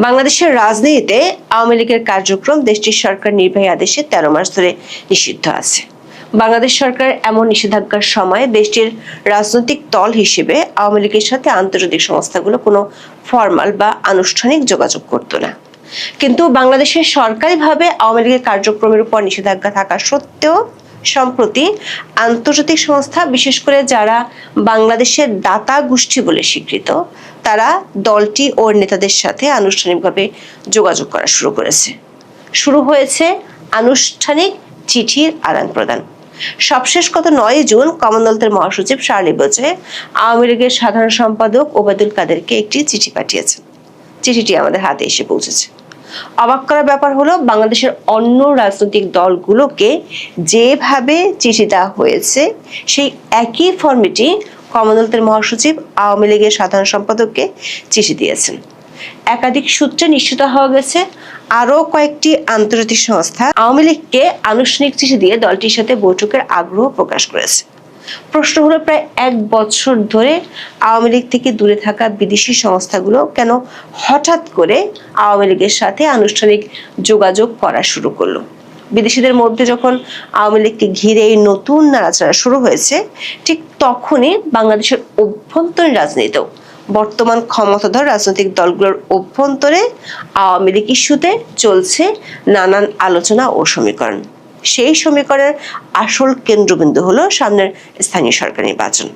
বাংলাদেশের রাজনীতিতে আওয়ামী লীগের কার্যক্রম দেশটির সরকার নির্বাহী আদেশে 13 মাস ধরে নিষিদ্ধ আছে। বাংলাদেশ সরকার এমন নিষেধাজ্ঞার সময় দেশটির রাজনৈতিক দল হিসেবে আওয়ামী লীগের সাথে আন্তর্জাতিক সংস্থাগুলো কোনো ফরমাল বা আনুষ্ঠানিক যোগাযোগ করত না। কিন্তু বাংলাদেশের সরকারিভাবে আওয়ামী লীগের কার্যক্রমের উপর নিষেধাজ্ঞা থাকা সত্ত্বেও সম্প্রতি আন্তর্জাতিক সংস্থা, বিশেষ করে যারা বাংলাদেশের দাতা গোষ্ঠী বলে স্বীকৃত, তারা দলটি ও নেতাদের সাথে আনুষ্ঠানিকভাবে যোগাযোগ করা শুরু করেছে। শুরু হয়েছে আনুষ্ঠানিক চিঠির আদান প্রদান। সবশেষ গত 9 জুন কমনওয়েলথের মহাসচিব শার্লি বোচে আওয়ামী লীগের সাধারণ সম্পাদক ওবায়দুল কাদেরকে একটি চিঠি পাঠিয়েছেন। চিঠিটি আমাদের হাতে এসে পৌঁছেছে। অবাক করার ব্যাপার হলো, বাংলাদেশের অন্য রাজনৈতিক দলগুলোকে যেভাবে চিঠি দেওয়া হয়েছে সেই একই ফরম্যাটে কমনওয়েলথের মহাসচিব আওয়ামী লীগের সাধারণ সম্পাদককে চিঠি দিয়েছেন। একাধিক সূত্রে নিশ্চিত হওয়া গেছে আরো কয়েকটি আন্তর্জাতিক সংস্থা আওয়ামী লীগকে আনুষ্ঠানিক চিঠি দিয়ে দলটির সাথে বৈঠকের আগ্রহ প্রকাশ করেছে। প্রশ্ন হলো, প্রায় 1 বছর ধরে আওয়ামী লীগ থেকে দূরে থাকা বিদেশি সংস্থাগুলো কেন হঠাৎ করে আওয়ামী লীগের সাথে আনুষ্ঠানিক যোগাযোগ করা শুরু করলো? বিদেশিদের মধ্যে যখন আওয়ামী লীগকে ঘিরে এই নতুন নাড়াচাড়া শুরু হয়েছে, ঠিক তখনই বাংলাদেশের অভ্যন্তরীণ রাজনীতিতেও বর্তমান ক্ষমতাধর রাজনৈতিক দলগুলোর অভ্যন্তরে আওয়ামী লীগ ইস্যুতে চলছে নানান আলোচনা ও সমীকরণ। সেই সমীকরণের আসল কেন্দ্রবিন্দু হলো সামনের স্থানীয় সরকার নির্বাচন।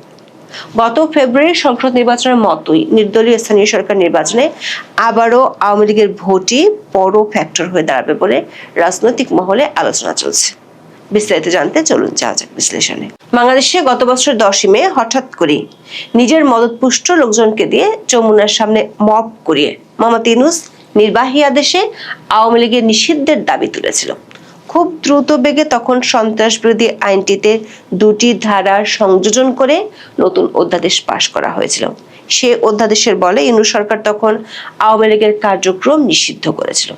গত ফেব্রুয়ারির সংসদ নির্বাচনের মতোই নির্দলীয় স্থানীয় সরকার নির্বাচনে আবারও আওয়ামী লীগের ভোটই বড় ফ্যাক্টর হয়ে দাঁড়াবে বলে রাজনৈতিক মহলে আলোচনা চলছে। বিস্তারিত জানতে চলুন যাওয়া যাক বিশ্লেষণে। বাংলাদেশে গত বছর 10 মে হঠাৎ করে নিজের মদতপুষ্ট লোকজনকে দিয়ে যমুনার সামনে মব করিয়ে মোহাম্মদ ইউনূস নির্বাহী আদেশে আওয়ামী লীগের নিষিদ্ধের দাবি তুলেছিল। খুব দ্রুত বেগে তখন সন্ত্রাস বিরোধী আইনটিতে 2টি ধারা সংযোজন করে নতুন অধ্যাদেশ পাশ করা হয়েছিল। সে অধ্যাদেশের বলে ইউনূস সরকার তখন আওয়ামী লীগের কার্যক্রম নিষিদ্ধ করেছিল।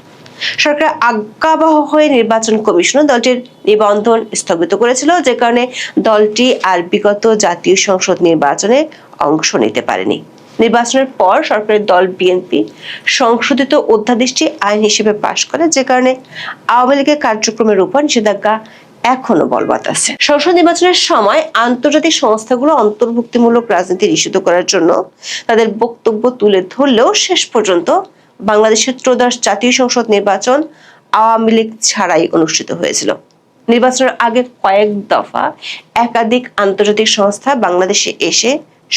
সরকার আজ্ঞাবহ হয়ে নির্বাচন কমিশনও দলটির নিবন্ধন স্থগিত করেছিল, যে কারণে দলটি আর বিগত জাতীয় সংসদ নির্বাচনে অংশ নিতে পারেনি। নির্বাচনের পর সরকারের দল বিএনপি সংশোধিত অধ্যাদেশটি আইন হিসেবে পাশ করে, যে কারণে আওয়ামী লীগের কার্যক্রমের উপর নিষেধাজ্ঞা এখনো বলবৎ আছে। সংসদ নির্বাচনের সময় আন্তর্জাতিক সংস্থাগুলো অন্তর্ভুক্তিমূলক রাজনীতি নিষিদ্ধ করার জন্য তাদের বক্তব্য তুলে ধরলেও শেষ পর্যন্ত বাংলাদেশের ত্রয়োদশ জাতীয় সংসদ নির্বাচন আওয়ামী লীগ ছাড়াই অনুষ্ঠিত হয়েছিল। নির্বাচনের আগে কয়েক দফা একাধিক আন্তর্জাতিক সংস্থা বাংলাদেশে এসে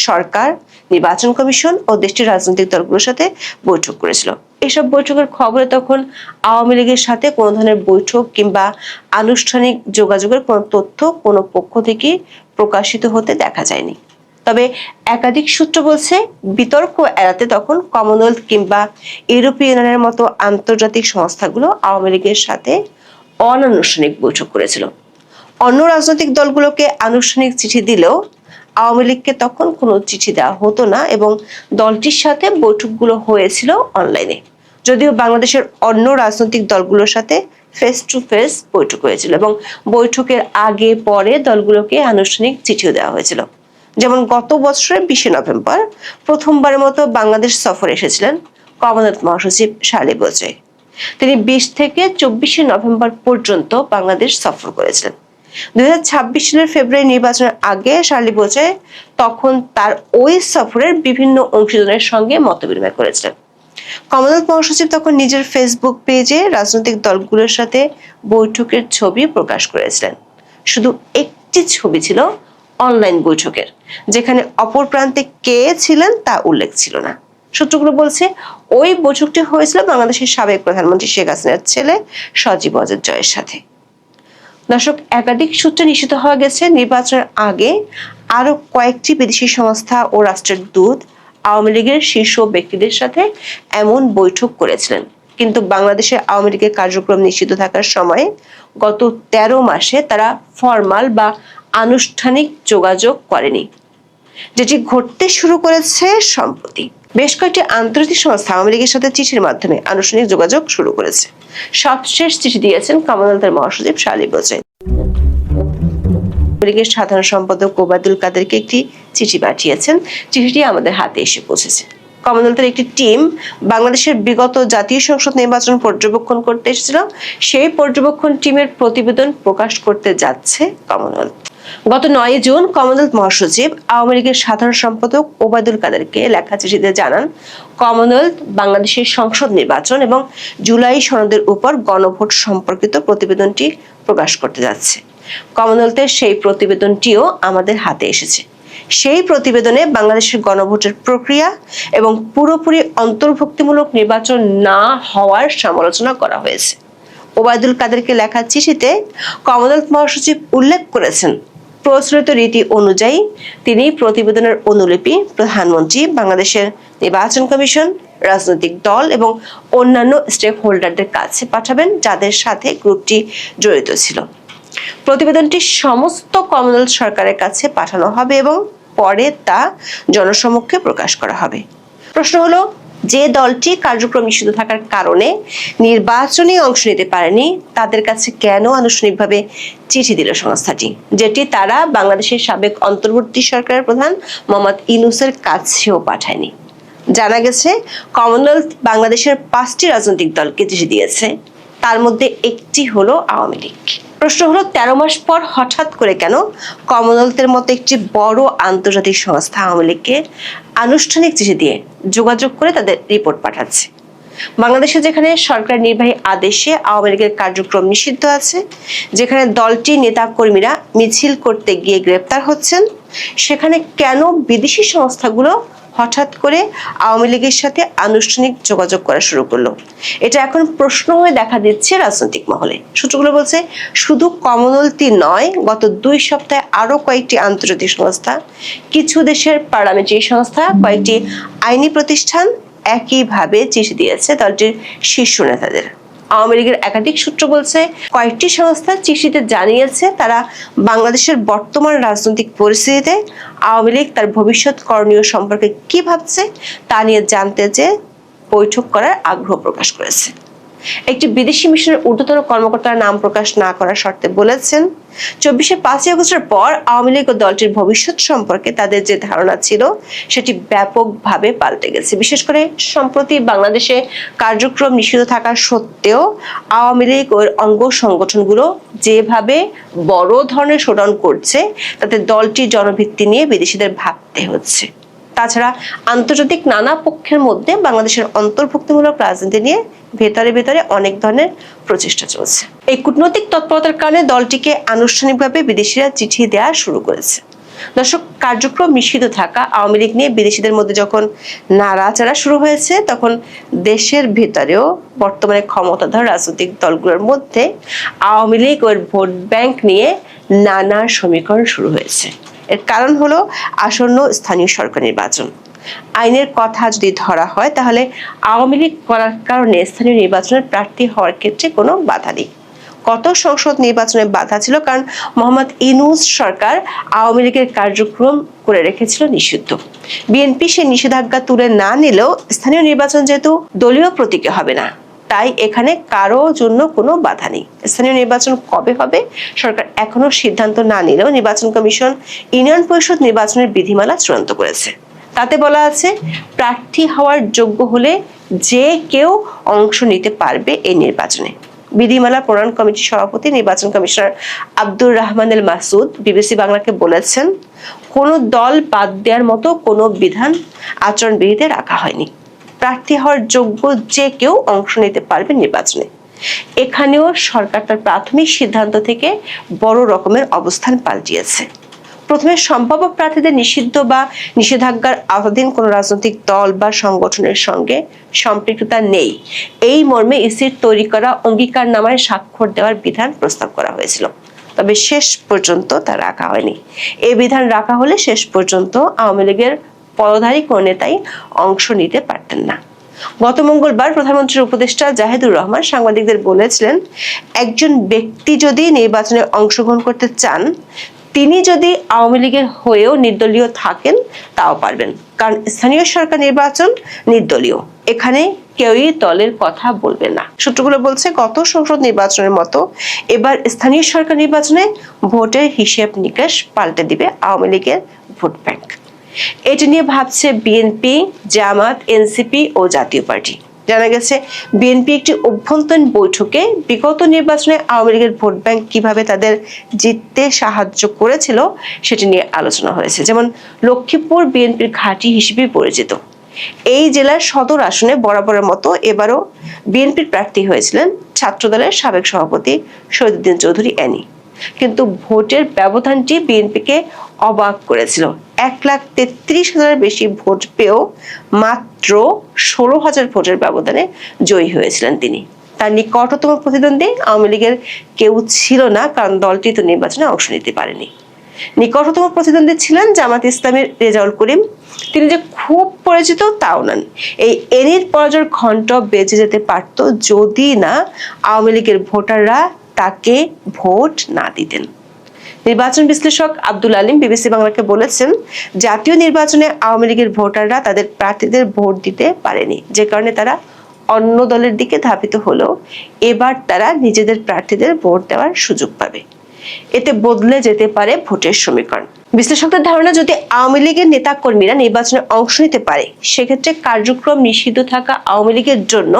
সরকার, নির্বাচন কমিশন ও দেশটির রাজনৈতিক দলগুলোর সাথে বৈঠক করেছিল। এসব বৈঠকের খবরে তখন আওয়ামী লীগের সাথে কোনো ধরনের বৈঠক কিংবা আনুষ্ঠানিক যোগাযোগের কোনো তথ্য কোনো পক্ষ থেকে প্রকাশিত হতে দেখা যায়নি। তবে একাধিক সূত্র বলছে, বিতর্ক এড়াতে তখন কমনওয়েলথ কিংবা ইউরোপীয় ইউনিয়নের মতো আন্তর্জাতিক সংস্থাগুলো আওয়ামী লীগের সাথে অনানুষ্ঠানিক বৈঠক করেছিল। অন্য রাজনৈতিক দলগুলোকে আনুষ্ঠানিক চিঠি দিলেও আওয়ামী লীগকে তখন কোনো চিঠি দেওয়া হতো না এবং দলটির সাথে বৈঠকগুলো হয়েছিল অনলাইনে। যদিও বাংলাদেশের অন্য রাজনৈতিক দলগুলোর সাথে ফেস টু ফেস বৈঠক হয়েছিল এবং বৈঠকের আগে পরে দলগুলোকে আনুষ্ঠানিক চিঠিও দেওয়া হয়েছিল। যেমন গত বছরের 20 নভেম্বর প্রথমবারের মতো বাংলাদেশ সফরে এসেছিলেন কমনওয়েলথ মহাসচিব শার্লি বোচে। তিনি 20 থেকে 24 নভেম্বর পর্যন্ত বাংলাদেশ সফর করেছিলেন। 2026 সালের ফেব্রুয়ারি নির্বাচনের আগে শার্লি বোচে তখন তার ওই সফরের বিভিন্ন অংশীদারের সঙ্গে মতবিনিময় করেছিলেন। কমনওয়েলথ মহাসচিব তখন নিজের ফেসবুক পেজে রাজনৈতিক দলগুলোর সাথে বৈঠকের ছবি প্রকাশ করেছিলেন। শুধু একটি ছবি ছিল অনলাইন বৈঠকের, যেখানে অপর প্রান্তে কে ছিলেন তা উল্লেখ ছিল না। সূত্রগুলো বলছে, ওই বৈঠকটি হয়েছিল বাংলাদেশের সাবেক প্রধানমন্ত্রী শেখ হাসিনার ছেলে সজীব ওয়াজেদ জয়ের সাথে। দর্শক, একাধিক সূত্রে নিশ্চিত হওয়া গেছে নির্বাচনের আগে আরো কয়েকটি বিদেশি সংস্থা ও রাষ্ট্রের দূত আওয়ামী লীগের শীর্ষ ব্যক্তিদের সাথে এমন বৈঠক করেছিলেন। কিন্তু বাংলাদেশের আওয়ামী লীগের কার্যক্রম নিষিদ্ধ থাকার সময় গত 13 মাসে তারা ফরমাল বা আনুষ্ঠানিক যোগাযোগ করেনি, যেটি ঘটতে শুরু করেছে সম্প্রতি। বেশ কয়েকটি আন্তর্জাতিক সংস্থা আওয়ামী লীগের সাথে চিঠির মাধ্যমে আনুষ্ঠানিক যোগাযোগ শুরু করেছে। সবশেষ চিঠি দিয়েছেন কমনওয়েলথের মহাসচিব শার্লি বোচে। লীগের সাধারণ সম্পাদক ওবায়দুল কাদেরকে একটি চিঠি পাঠিয়েছেন। চিঠিটি আমাদের হাতে এসে পৌঁছেছে। কমনওয়েলথের একটি টিম বাংলাদেশের বিগত জাতীয় সংসদ নির্বাচন পর্যবেক্ষণ করতে এসেছিল। সেই পর্যবেক্ষণ টিমের প্রতিবেদন প্রকাশ করতে যাচ্ছে কমনওয়েলথ। গত 9 জুন কমনওয়েলথ মহাসচিব আওয়ামী লীগের সাধারণ সম্পাদক ওবায়দুল কাদেরকে লেখা চিঠিতে জানান, কমনওয়েলথ বাংলাদেশের সংসদ নির্বাচন এবং জুলাই সনদের উপর গণভোট সম্পর্কিত প্রতিবেদনটি প্রকাশ করতে যাচ্ছে। কমনওয়েলথের সেই প্রতিবেদনটিও আমাদের হাতে এসেছে। সেই প্রতিবেদনে বাংলাদেশের গণভোটের প্রক্রিয়া এবং পুরোপুরি অন্তর্ভুক্তিমূলক নির্বাচন না হওয়ার সমালোচনা করা হয়েছে। ওবায়দুল কাদেরকে লেখা চিঠিতে কমনওয়েলথ মহাসচিব উল্লেখ করেছেন, প্রচলিত রীতি অনুযায়ী তিনি প্রতিবেদনের অনুলিপি প্রধানমন্ত্রী, বাংলাদেশের নির্বাচন কমিশন, রাজনৈতিক দল এবং অন্যান্য স্টেক হোল্ডারদের কাছে পাঠাবেন, যাদের সাথে গ্রুপটি জড়িত ছিল। প্রতিবেদনটি সমস্ত কমনওয়েলথ সরকারের কাছে পাঠানো হবে এবং পরে তা জনসমক্ষে প্রকাশ করা হবে। প্রশ্ন হলো, যে দলটি কার্যক্রম নিষিদ্ধ থাকার কারণে নির্বাচনে অংশ নিতে পারেনি, তাদের কাছে কেন আনুষ্ঠানিকভাবে চিঠি দিল সংস্থাটি, যেটি তারা বাংলাদেশের সাবেক অন্তর্বর্তী সরকারের প্রধান মোহাম্মদ ইউনূসের কাছেও পাঠায়নি? জানা গেছে, কমনওয়েলথ বাংলাদেশের 5টি রাজনৈতিক দলকে চিঠি দিয়েছে, তার মধ্যে একটি হলো আওয়ামী লীগ। প্রশ্ন হলো, 13 মাস পর হঠাৎ করে কেন কমনওয়েলথের মতো একটি বড় আন্তর্জাতিক সংস্থা আওয়ামী লীগকে আনুষ্ঠানিক চিঠি দিয়ে যোগাযোগ করে তাদের রিপোর্ট পাঠাচ্ছে? বাংলাদেশে যেখানে সরকার নির্বাহী আদেশে আওয়ামী লীগের কার্যক্রম নিষিদ্ধ আছে, যেখানে দলটির নেতা কর্মীরা মিছিল করতে গিয়ে গ্রেপ্তার হচ্ছেন, সেখানে কেন বিদেশি সংস্থাগুলো হঠাৎ করে আওয়ামী লীগের সাথে আনুষ্ঠানিক যোগাযোগ করা শুরু করলো? এটা এখন প্রশ্ন হয়ে দেখা দিচ্ছে রাজনৈতিক মহলে। সূত্রগুলো বলছে, শুধু কমনওয়েলথই নয়, গত 2 সপ্তাহে আরো কয়েকটি আন্তর্জাতিক সংস্থা, কিছু দেশের পার্লামেন্টারি সংস্থা, কয়েকটি আইনি প্রতিষ্ঠান একইভাবে চিঠি দিয়েছে দলটির শীর্ষ নেতাদের। আওয়ামী লীগের একাধিক সূত্র বলছে, কয়েকটি সংস্থা চিঠিতে জানিয়েছে তারা বাংলাদেশের বর্তমান রাজনৈতিক পরিস্থিতিতে আওয়ামী লীগ তার ভবিষ্যৎ করণীয় সম্পর্কে কি ভাবছে তা নিয়ে জানতে চেয়ে বৈঠক করার আগ্রহ প্রকাশ করেছে। একটি বিদেশি মিশনের ঊর্ধ্বতন কর্মকর্তার নাম প্রকাশ না করার শর্তে বলেছেন, 5ই আগস্টের পর আওয়ামী লীগ ও দলটির ভবিষ্যৎ সম্পর্কে তাদের যে ধারণা ছিল সেটি ব্যাপকভাবে পাল্টে গেছে। বিশেষ করে সম্প্রতি বাংলাদেশে কার্যক্রম নিষিদ্ধ থাকা সত্ত্বেও আওয়ামী লীগ ও অঙ্গ সংগঠনগুলো যেভাবে বড় ধরনের শোডাউন করছে, তাতে দলটির জনভিত্তি নিয়ে বিদেশিদের ভাবতে হচ্ছে। তাছাড়া আন্তর্জাতিক নানা পক্ষের মধ্যে বাংলাদেশের অন্তর্ভুক্তিমূলক রাজনীতি নিয়ে ভেতরে ভেতরে অনেক ধরনের প্রচেষ্টা চলছে। এই কূটনৈতিক তৎপরতার কারণে দলটিকে আনুষ্ঠানিকভাবে বিদেশিরা চিঠি দেওয়া শুরু করেছে। দর্শক, কার্যক্রম নিষিদ্ধ থাকা আওয়ামী লীগ নিয়ে বিদেশিদের মধ্যে যখন নাড়াচাড়া শুরু হয়েছে, তখন দেশের ভেতরেও বর্তমানে ক্ষমতাধর রাজনৈতিক দলগুলোর মধ্যে আওয়ামী লীগ ও ভোট ব্যাংক নিয়ে নানা সমীকরণ শুরু হয়েছে। এর কারণ হলো আসন্ন স্থানীয় সরকার নির্বাচন। আইনের কথা যদি ধরা হয়, তাহলে আওয়ামী লীগ করার কারণে স্থানীয় নির্বাচনের প্রার্থী হওয়ার ক্ষেত্রে কোনো বাধা নেই। গত সংসদ নির্বাচনে বাধা ছিল, কারণ মোহাম্মদ ইউনূস সরকার আওয়ামী লীগের কার্যক্রম করে রেখেছিল নিষিদ্ধ। বিএনপি সেই নিষেধাজ্ঞা তুলে না নিলেও স্থানীয় নির্বাচন যেহেতু দলীয় প্রতীকে হবে না, তাই এখানে কারো জন্য কোনো বাধা নেই। স্থানীয় নির্বাচন কবে হবে সরকার এখনো সিদ্ধান্ত না নিলেও নির্বাচন কমিশন ইউনিয়ন পরিষদ নির্বাচনের বিধিমালা চূড়ান্ত করেছে। তাতে বলা আছে, প্রার্থী হওয়ার যোগ্য হলে যে কেউ অংশ নিতে পারবে এই নির্বাচনে। বিধিমালা প্রণয়ন কমিটির সভাপতি নির্বাচন কমিশনার আব্দুর রহমান এল মাসুদ বিবিসি বাংলাকে বলেছেন, কোনো দল বাদ দেওয়ার মতো কোনো বিধান আচরণবিধিতে রাখা হয়নি। প্রার্থী হওয়ার যোগ্য যে কেউ অংশ নিতে পারবে নির্বাচনে। এখানেও সরকার তার প্রাথমিক সিদ্ধান্ত থেকে বড় রকমের অবস্থান পাল্টিয়েছে। প্রথমে সম্ভাব্য প্রার্থীদের নিষিদ্ধ বা নিষেধাজ্ঞার আওতাধীন কোনো রাজনৈতিক দল বা সংগঠনের সঙ্গে সম্পৃক্ততা নেই, এই মর্মে ইসির তৈরি করা অঙ্গীকারনামায় স্বাক্ষর দেওয়ার বিধান প্রস্তাব করা হয়েছিল। তবে শেষ পর্যন্ত তা রাখা হয়নি। এই বিধান রাখা হলে শেষ পর্যন্ত আওয়ামী লীগের পদধারী কোন নেতাই অংশ নিতে পারতেন না। গত মঙ্গলবার প্রধানমন্ত্রীর উপদেষ্টা জাহিদুর রহমান সাংবাদিকদের বলেছিলেন, একজন ব্যক্তি যদি নির্বাচনে অংশগ্রহণ করতে চান, তিনি যদি আওয়ামী লীগের হয়েও নির্দলীয় থাকেন তাও পারবেন, কারণ স্থানীয় সরকার নির্বাচন নির্দলীয়, এখানে কেউই দলের কথা বলবে না। সূত্রগুলো বলছে, গত সংসদ নির্বাচনের মতো এবার স্থানীয় সরকার নির্বাচনে ভোটের হিসেব নিকেশ পাল্টে দিবে আওয়ামী লীগের ভোট ব্যাংক। এটি নিয়ে ভাবছে বিএনপি, জামাত, এনসিপি ও জাতীয় পার্টি। জানা গেছে বিএনপি একটি অভ্যন্তরীণ বৈঠকে বিগত নির্বাচনে আওয়ামী লীগের ভোট ব্যাংক কিভাবে তাদের জিততে সাহায্য করেছিল সেটি নিয়ে আলোচনা হয়েছে। যেমন লক্ষ্মীপুর বিএনপির ঘাঁটি হিসেবে পরিচিত। এই জেলার সদর আসনে বরাবরের মতো এবারও বিএনপির প্রার্থী হয়েছিলেন ছাত্রদলের সাবেক সভাপতি শহীদুদ্দিন চৌধুরী অ্যানি। কিন্তু ভোটের ব্যবধানটি বিএনপিকে অবাক করেছিল। 1,33,000 বেশি ভোট পেয়েও মাত্র 16,000 ভোটের ব্যবধানে জয়ী হয়েছিলেন তিনি। তার নিকটতম প্রতিদ্বন্দ্বী আওয়ামী লীগের কেউ ছিল না, কারণ দলটি তো নির্বাচনে অংশ নিতে পারেনি। নিকটতম প্রতিদ্বন্দ্বী ছিলেন জামাত ইসলামের রেজাউল করিম। তিনি যে খুব পরিচিত তাও নন। এই এনির পরাজয়ের ঘণ্ট বেজে যেতে পারত যদি না আওয়ামী লীগের ভোটাররা তাকে ভোট না দিতেন। নির্বাচন বিশ্লেষক আব্দুল আলিম বিবিসি বাংলাকে বলেছেন, জাতীয় নির্বাচনে আওয়ামী লীগের ভোটাররা তাদের প্রার্থীদের ভোট দিতে পারেনি, যে কারণে তারা অন্য দলের দিকে ধাবিত হলো। এবার তারা নিজেদের প্রার্থীদের ভোট দেওয়ার সুযোগ পাবে। এতে বদলে যেতে পারে ভোটের সমীকরণ। বিশ্লেষকদের ধারণা, যদি আওয়ামী লীগের নেতা কর্মীরা নির্বাচনে অংশ নিতে পারে, সেক্ষেত্রে কার্যক্রম নিষিদ্ধ থাকা আওয়ামী লীগের জন্য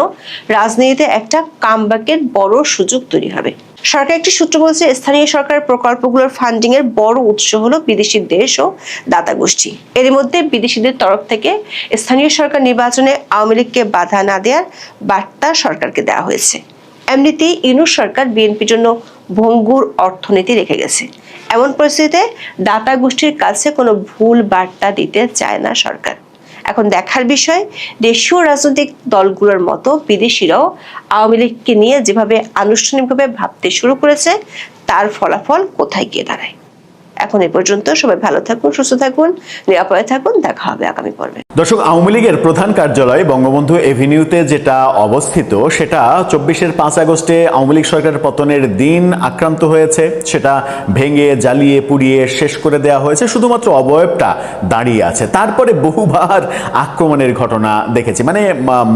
রাজনীতিতে একটা কামব্যাকের বড় সুযোগ তৈরি হবে। সরকার একটি সূত্র বলছে, স্থানীয় সরকার প্রকল্পগুলোর ফান্ডিং এর বড় উৎস হলো বিদেশি দেশ ও দাতা গোষ্ঠী। এর মধ্যে বিদেশিদের তরফ থেকে স্থানীয় সরকার নির্বাচনে আওয়ামী লীগকে বাধা না দেওয়ার বার্তা সরকারকে দেওয়া হয়েছে। এমনিতেই ইউনূস সরকার বিএনপির জন্য ভঙ্গুর অর্থনীতি রেখে গেছে। এমন পরিস্থিতিতে দাতা গোষ্ঠীর কাছে কোনো ভুল বার্তা দিতে চায় না সরকার। এখন দেখার বিষয়, দেশীয় রাজনৈতিক দলগুলোর মতো বিদেশিরাও আওয়ামী লীগকে নিয়ে যেভাবে আনুষ্ঠানিকভাবে ভাবতে শুরু করেছে, তার ফলাফল কোথায় গিয়ে দাঁড়ায়। এখন এ পর্যন্ত। সবাই ভালো থাকুন, সুস্থ থাকুন, নিরাপদে থাকুন। দেখা হবে আগামী পর্বে। দর্শক, আওয়ামী লীগের প্রধান কার্যালয় বঙ্গবন্ধু এভিনিউতে যেটা অবস্থিত, সেটা 24-এর 5 আগস্টে আওয়ামী লীগ সরকারের পতনের দিন আক্রান্ত হয়েছে। সেটা ভেঙে, জ্বালিয়ে, পুড়িয়ে শেষ করে দেওয়া হয়েছে। শুধুমাত্র অবয়বটা দাঁড়িয়ে আছে। তারপরে বহুবার আক্রমণের ঘটনা দেখেছি। মানে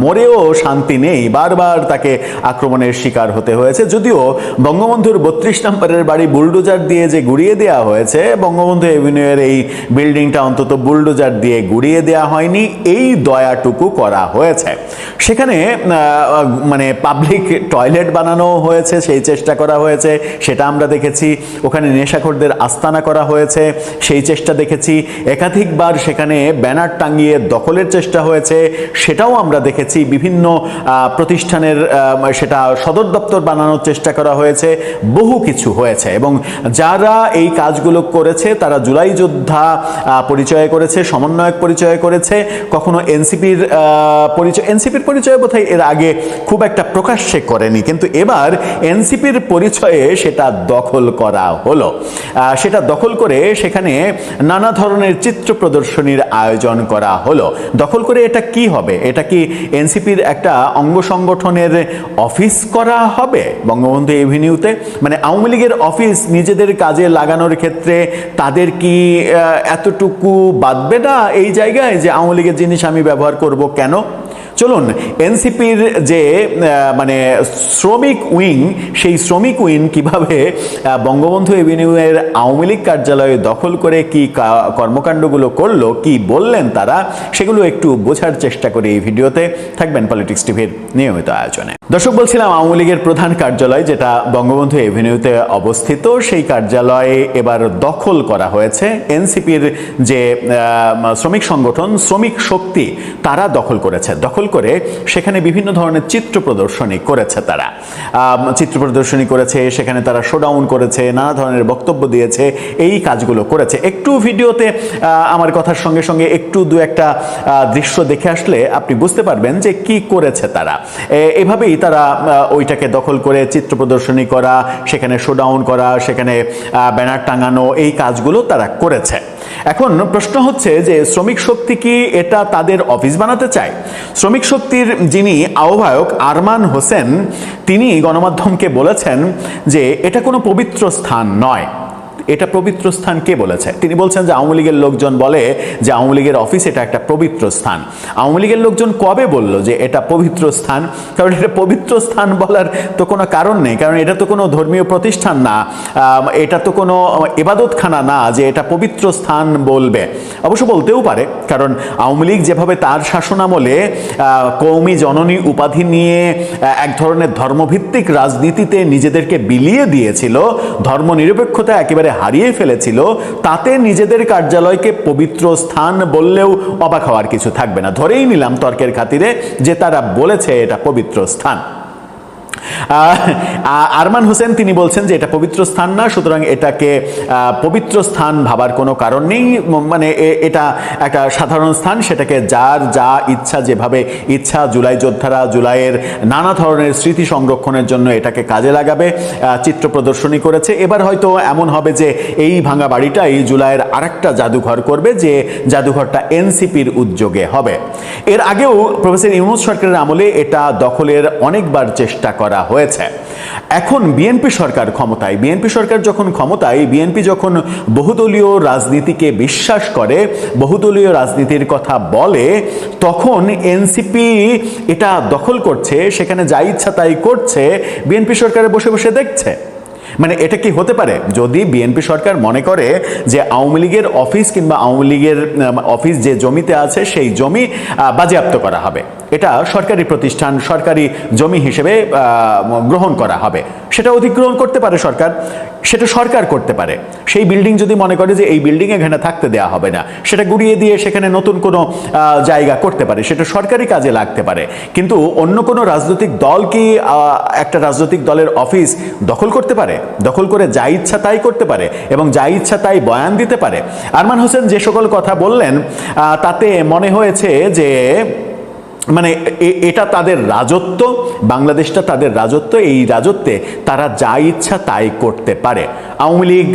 মরেও শান্তি নেই, বারবার তাকে আক্রমণের শিকার হতে হয়েছে। যদিও বঙ্গবন্ধুর 32 নম্বরের বাড়ি বুলডোজার দিয়ে যে গুড়িয়ে দেওয়া হয়েছে, বঙ্গবন্ধু এভিনিউয়ের এই বিল্ডিংটা অন্তত বুলডোজার দিয়ে গুড়িয়ে দেওয়া হয়নি, এই দয়াটুকু করা হয়েছে। সেখানে মানে পাবলিক টয়লেট বানানো হয়েছে, সেই চেষ্টা করা হয়েছে, সেটা আমরা দেখেছি। ওখানে নেশাখোরদের আস্তানা করা হয়েছে, সেই চেষ্টা দেখেছি। একাধিকবার সেখানে ব্যানার টাঙিয়ে দখলের চেষ্টা হয়েছে, সেটাও আমরা দেখেছি। বিভিন্ন প্রতিষ্ঠানের সেটা সদর দপ্তর বানানোর চেষ্টা করা হয়েছে, বহু কিছু হয়েছে। এবং যারা এই কাজগুলো করেছে তারা জুলাই যোদ্ধা পরিচয় করেছে, সমন্বয়ক পরিচয় করেছে, কখনো এনসিপির পরিচয় বোধহয় এর আগে খুব একটা প্রকাশ্যে করেনি, কিন্তু এবার এনসিপির পরিচয়ে সেটা দখল করা হলো। সেটা দখল করে সেখানে নানা ধরনের চিত্র প্রদর্শনীর আয়োজন করা হলো। দখল করে এটা কি হবে? এটা কি এনসিপির একটা অঙ্গ সংগঠনের অফিস করা হবে বঙ্গবন্ধু এভিনিউতে? মানে আওয়ামী লীগের অফিস নিজেদের কাজে লাগানোর ক্ষেত্রে তাদের কি এতটুকু বাদবে না এই জায়গায় যে আওয়ামী লীগের জিনিস আমি ব্যবহার করব কেন? চলুন, এনসিপির যে মানে শ্রমিক উইং, সেই শ্রমিক উইং কিভাবে বঙ্গবন্ধু এভিনিউয়ের আওয়ামী লীগ কার্যালয়ে দখল করে কি কর্মকাণ্ডগুলো করলো, কি বললেন তারা, সেগুলো একটু বোঝার চেষ্টা করে এই ভিডিওতে। থাকবেন পলিটিক্স টিভির নিয়মিত আয়োজনে। দর্শক, বলছিলাম আওয়ামী লীগের প্রধান কার্যালয় যেটা বঙ্গবন্ধু এভিনিউতে অবস্থিত, সেই কার্যালয়ে এবার দখল করা হয়েছে। এনসিপির যে শ্রমিক সংগঠন শ্রমিক শক্তি, তারা দখল করেছে। দখল করে সেখানে বিভিন্ন ধরনের চিত্র প্রদর্শনী করেছে। তারা চিত্র প্রদর্শনী করেছে, সেখানে তারা শোডাউন করেছে, নানা ধরনের বক্তব্য দিয়েছে, এই কাজগুলো করেছে। একটু ভিডিওতে আমার কথার সঙ্গে সঙ্গে একটু দু একটা দৃশ্য দেখে আসলে আপনি বুঝতে পারবেন যে কি করেছে তারা। এভাবেই তারা ওইটাকে দখল করে চিত্র প্রদর্শনী করা, সেখানে শোডাউন করা, সেখানে ব্যানার টাঙানো, এই কাজগুলো তারা করেছে। এখন প্রশ্ন হচ্ছে যে শ্রমিক শক্তি কি এটা তাদের অফিস বানাতে চায়? শ্রমিক শক্তির যিনি আহ্বায়ক আরমান হোসেন, তিনি গণমাধ্যমকে বলেছেন যে এটা কোনো পবিত্র স্থান নয়। এটা পবিত্র স্থান কে বলেছে? তিনি বলছেন যে আওয়ামী লীগের লোকজন বলে যে আওয়ামী লীগের অফিস এটা একটা পবিত্র স্থান। আওয়ামী লীগের লোকজন কবে বলল যে এটা পবিত্র স্থান? কারণ এটা পবিত্র স্থান বলার তো কোনো কারণ নেই, কারণ এটা তো কোনো ধর্মীয় প্রতিষ্ঠান না, এটা তো কোনো ইবাদতখানা না যে এটা পবিত্র স্থান বলবে। অবশ্য বলতেও পারে, কারণ আওয়ামী লীগ যেভাবে তার শাসনামলে কওমি জননী উপাধি নিয়ে এক ধরনের ধর্মভিত্তিক রাজনীতিতে নিজেদেরকে বিলিয়ে দিয়েছিল, ধর্মনিরপেক্ষতা একেবারে হারিয়ে ফেলেছিল, তাতে নিজেদের কার্যালয়কে পবিত্র স্থান বললেও অবাক হওয়ার কিছু থাকবে না। ধরেই নিলাম তর্কের খাতিরে যে তারা বলেছে এটা পবিত্র স্থান। আরমান হোসেন তিনি বলছেন যে এটা পবিত্র স্থান না, সুতরাং এটাকে পবিত্র স্থান ভাবার কোনো কারণ নেই, মানে এটা একটা সাধারণ স্থান, সেটাকে যার যা ইচ্ছা যেভাবে ইচ্ছা জুলাই যোদ্ধারা জুলাইয়ের নানা ধরনের স্মৃতি সংরক্ষণের জন্য এটাকে কাজে লাগাবে, চিত্র প্রদর্শনী করেছে। এবার হয়তো এমন হবে যে এই ভাঙা বাড়িটাই জুলাইয়ের আরেকটা জাদুঘর করবে, যে জাদুঘরটা এনসিপির উদ্যোগে হবে। এর আগেও প্রফেসর ইউনূস সরকারের আমলে এটা দখলের অনেকবার চেষ্টা করা হয়েছে। এখন বিএনপি সরকার ক্ষমতায়, বিএনপি সরকার যখন ক্ষমতায়, বিএনপি যখন বহুদলীয় রাজনীতিকে বিশ্বাস করে, বহুদলীয় রাজনীতির কথা বলে, তখন এনসিপি এটা দখল করছে, সেখানে যা ইচ্ছা তাই করছে, বিএনপি সরকারে বসে বসে দেখছে। মানে এটা কি হতে পারে? যদি বিএনপি সরকার মনে করে যে আওয়ামী লীগের অফিস কিংবা আওয়ামী লীগের অফিস যে জমিতে আছে সেই জমি বাজেয়াপ্ত করা হবে, এটা সরকারি প্রতিষ্ঠান, সরকারি জমি হিসেবে গ্রহণ করা হবে, সেটা অধিগ্রহণ করতে পারে সরকার, সেটা সরকার করতে পারে। সেই বিল্ডিং যদি মনে করে যে এই বিল্ডিং এখানে থাকতে দেওয়া হবে না, সেটা গুড়িয়ে দিয়ে সেখানে নতুন কোনো জায়গা করতে পারে, সেটা সরকারি কাজে লাগতে পারে। কিন্তু অন্য কোনো রাজনৈতিক দল কি একটা রাজনৈতিক দলের অফিস দখল করতে পারে? দখল করে যা ইচ্ছা তাই করতে পারে এবং যা ইচ্ছা তাই বয়ান দিতে পারে? আরমান হোসেন যে সকল কথা বললেন তাতে মনে হয়েছে যে মানে এটা তাদের রাজত্ব, বাংলাদেশটা তাদের রাজত্ব, এই রাজত্বে তারা যা ইচ্ছা তাই করতে পারে। আওয়ামী লীগ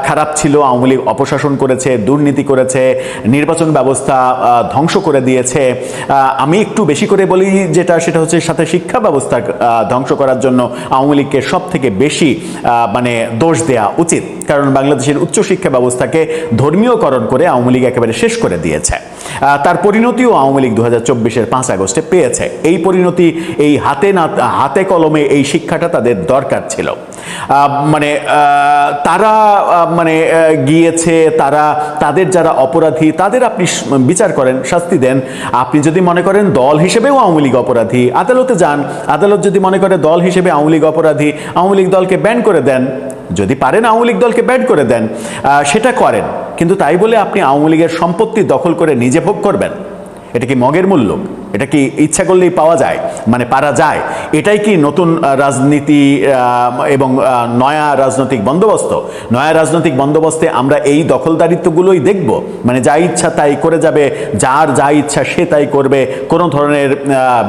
খারাপ ছিল, আওয়ামী লীগ অপশাসন করেছে, দুর্নীতি করেছে, নির্বাচন ব্যবস্থা ধ্বংস করে দিয়েছে। আমি একটু বেশি করে বলি যেটা, সেটা হচ্ছে সাথে শিক্ষা ব্যবস্থা ধ্বংস করার জন্য আওয়ামী লীগকে সব থেকে বেশি মানে দোষ দেয়া উচিত, কারণ বাংলাদেশের উচ্চশিক্ষা ব্যবস্থাকে ধর্মীয়করণ করে আওয়ামী লীগ একেবারে শেষ করে দিয়েছে। তার পরিণতিও আওয়ামী লীগ 2024-এর 5 আগস্টে পেয়েছে। এই পরিণতি, এই হাতে কলমে এই শিক্ষাটা তাদের দরকার ছিল। মানে তারা মানে গিয়েছে, তাদের যারা অপরাধী তাদের আপনি বিচার করেন, শাস্তি দেন। আপনি যদি মনে করেন দল হিসেবেও আওয়ামী লীগ অপরাধী, আদালতে যান, আদালত যদি মনে করে দল হিসেবে আওয়ামী লীগ অপরাধী, আওয়ামী লীগ দলকে ব্যান করে দেন, যদি পারেন আওয়ামী লীগ দলকে ব্যান করে দেন, সেটা করেন। কিন্তু তাই বলে আপনি আওয়ামী লীগের সম্পত্তি দখল করে নিজে ভোগ করবেন? এটা কি মগের মূল্য? এটা কি ইচ্ছা করলেই পাওয়া যায়, মানে পারা যায়? এটাই কি নতুন রাজনীতি এবং নয়া রাজনৈতিক বন্দোবস্ত? নয়া রাজনৈতিক বন্দোবস্তে আমরা এই দখলদারিত্বগুলোই দেখব, মানে যা ইচ্ছা তাই করে যাবে, যার যা ইচ্ছা সে তাই করবে, কোনো ধরনের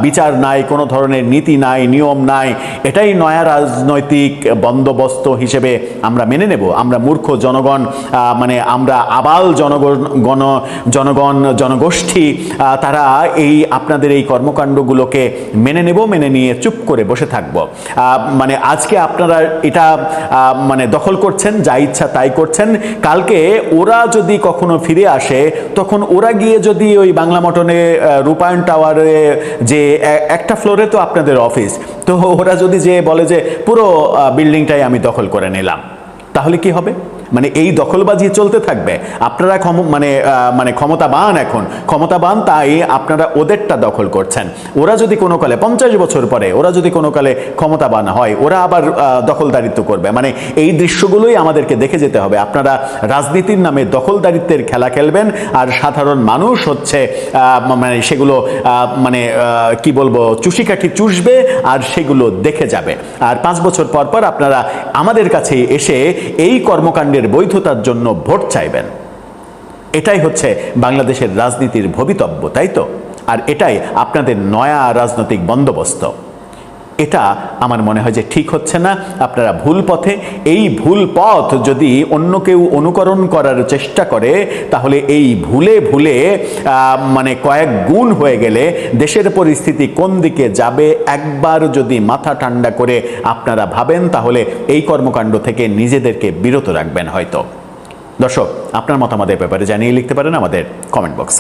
বিচার নাই, কোনো ধরনের নীতি নাই, নিয়ম নাই। এটাই নয়া রাজনৈতিক বন্দোবস্ত হিসেবে আমরা মেনে নেব? আমরা মূর্খ জনগণ, মানে আমরা আবাল জনগোষ্ঠী, তারা এই আপনাদের এই কর্মকাণ্ডগুলোকে মেনে নেব, মেনে নিয়ে চুপ করে বসে থাকব? মানে আজকে আপনারা এটা মানে দখল করছেন, যা ইচ্ছা তাই করছেন, কালকে ওরা যদি কখনো ফিরে আসে, তখন ওরা গিয়ে যদি ওই বাংলা মটনে রূপায়ণ টাওয়ারে, যে একটা ফ্লোরে তো আপনাদের অফিস, তো ওরা যদি যে বলে যে পুরো বিল্ডিংটাই আমি দখল করে নিলাম, তাহলে কি হবে? মানে এই দখলবাজি চলতে থাকবে। আপনারা মানে ক্ষমতাবান, এখন ক্ষমতাবান, তাই আপনারা ওদেরটা দখল করছেন। ওরা যদি কোনো কালে 50 বছর পরে ওরা যদি কোনো কালে ক্ষমতাবান হয়, ওরা আবার দখলদারিত্ব করবে। মানে এই দৃশ্যগুলোই আমাদেরকে দেখে যেতে হবে। আপনারা রাজনীতির নামে দখলদারিত্বের খেলা খেলবেন, আর সাধারণ মানুষ হচ্ছে মানে সেগুলো মানে কি বলবো, চুষিকাঠি চুষবে আর সেগুলো দেখে যাবে। আর 5 বছর পর পর আপনারা আমাদের কাছে এসে এই কর্মকাণ্ডের বৈধতার জন্য ভোট চাইবেন। এটাই হচ্ছে বাংলাদেশের রাজনীতির ভবিতব্য, তাই তো? আর এটাই আপনাদের নয়া রাজনৈতিক বন্দোবস্ত। এটা আমার মনে হয় যে ঠিক হচ্ছে না। আপনারা ভুল পথে, এই ভুল পথ যদি অন্য কেউ অনুকরণ করার চেষ্টা করে তাহলে এই ভুলে ভুলে মানে কয়েক গুণ হয়ে গেলে দেশের পরিস্থিতি কোন দিকে যাবে একবার যদি মাথা ঠান্ডা করে আপনারা ভাবেন তাহলে এই কর্মকাণ্ড থেকে নিজেদেরকে বিরত রাখবেন হয়তো। দর্শক, আপনার মতামতের ব্যাপারে জানিয়ে লিখতে পারেন আমাদের কমেন্ট বক্স।